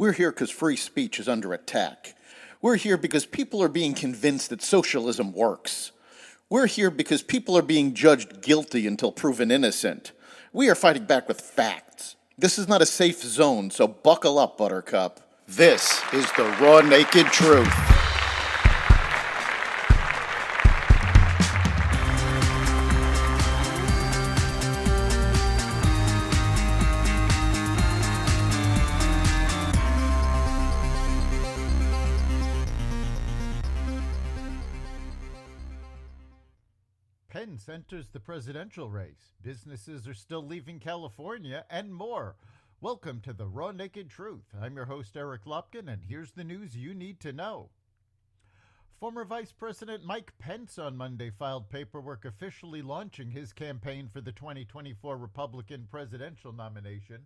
We're here because free speech is under attack. We're here because people are being convinced that socialism works. We're here because people are being judged guilty until proven innocent. We are fighting back with facts. This is not a safe zone, so buckle up, Buttercup. This is the raw, naked truth. Pence enters the presidential race. Businesses are still leaving California, and more. Welcome to the Raw Naked Truth. I'm your host, Eric Lopkin, and here's the news you need to know. Former Vice President Mike Pence on Monday filed paperwork officially launching his campaign for the 2024 Republican presidential nomination.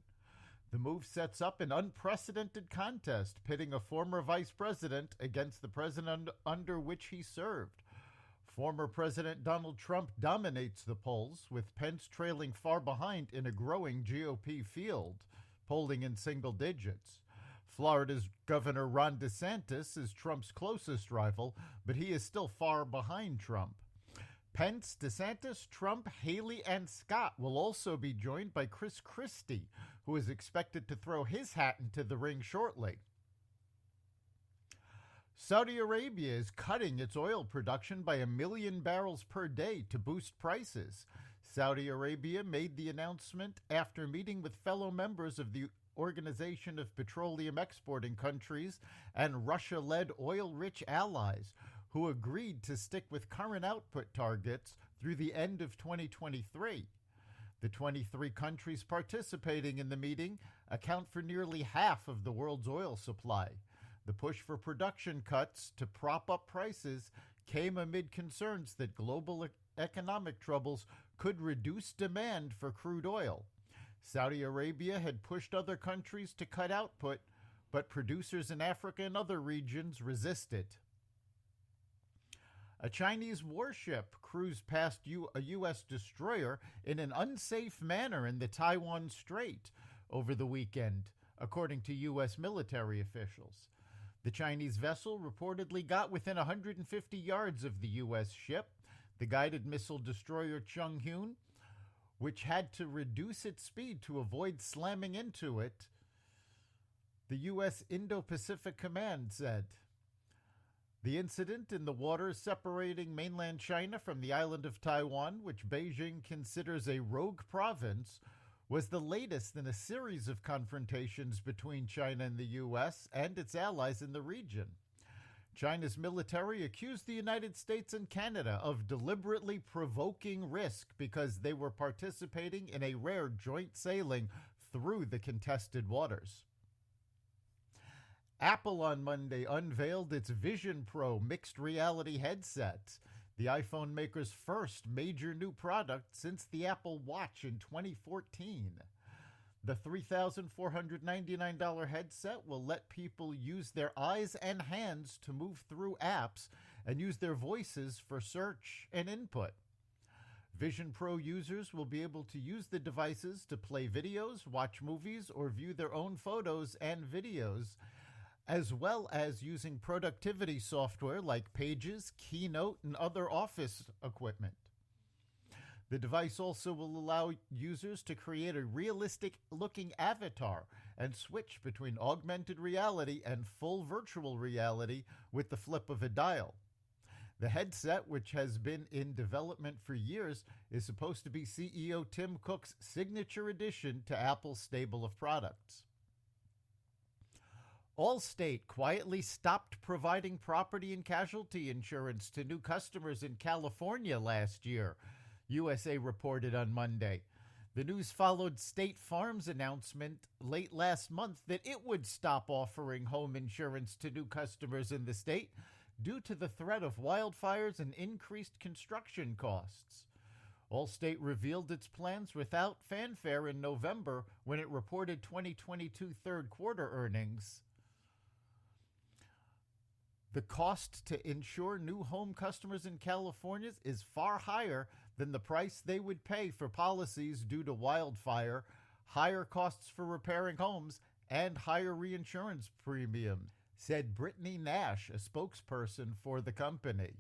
The move sets up an unprecedented contest, pitting a former vice president against the president under which he served. Former President Donald Trump dominates the polls, with Pence trailing far behind in a growing GOP field, polling in single digits. Florida's Governor Ron DeSantis is Trump's closest rival, but he is still far behind Trump. Pence, DeSantis, Trump, Haley, and Scott will also be joined by Chris Christie, who is expected to throw his hat into the ring shortly. Saudi Arabia is cutting its oil production by 1 million barrels per day to boost prices. Saudi Arabia made the announcement after meeting with fellow members of the Organization of Petroleum Exporting Countries and Russia-led oil-rich allies, who agreed to stick with current output targets through the end of 2023. The 23 countries participating in the meeting account for nearly half of the world's oil supply. The push for production cuts to prop up prices came amid concerns that global economic troubles could reduce demand for crude oil. Saudi Arabia had pushed other countries to cut output, but producers in Africa and other regions resisted. A Chinese warship cruised past a U.S. destroyer in an unsafe manner in the Taiwan Strait over the weekend, according to U.S. military officials. The Chinese vessel reportedly got within 150 yards of the U.S. ship, the guided missile destroyer Changhyun, which had to reduce its speed to avoid slamming into it, the U.S. Indo-Pacific Command said. The incident in the waters separating mainland China from the island of Taiwan, which Beijing considers a rogue province, was the latest in a series of confrontations between China and the U.S. and its allies in the region. China's military accused the United States and Canada of deliberately provoking risk because they were participating in a rare joint sailing through the contested waters. Apple on Monday unveiled its Vision Pro mixed reality headset, the iPhone maker's first major new product since the Apple Watch in 2014. The $3,499 headset will let people use their eyes and hands to move through apps and use their voices for search and input. Vision Pro users will be able to use the devices to play videos, watch movies, or view their own photos and videos, as well as using productivity software like Pages, Keynote, and other office equipment. The device also will allow users to create a realistic-looking avatar and switch between augmented reality and full virtual reality with the flip of a dial. The headset, which has been in development for years, is supposed to be CEO Tim Cook's signature addition to Apple's stable of products. Allstate quietly stopped providing property and casualty insurance to new customers in California last year, USA reported on Monday. The news followed State Farm's announcement late last month that it would stop offering home insurance to new customers in the state due to the threat of wildfires and increased construction costs. Allstate revealed its plans without fanfare in November when it reported 2022 third quarter earnings. The cost to insure new home customers in California is far higher than the price they would pay for policies due to wildfire, higher costs for repairing homes, and higher reinsurance premiums, said Brittany Nash, a spokesperson for the company.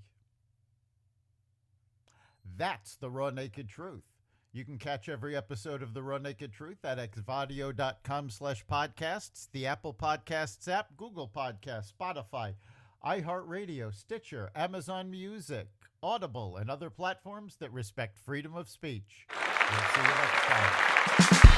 That's the Raw Naked Truth. You can catch every episode of The Raw Naked Truth at xvadio.com/podcasts, the Apple Podcasts app, Google Podcasts, Spotify, iHeartRadio, Stitcher, Amazon Music, Audible, and other platforms that respect freedom of speech. We'll see you next time.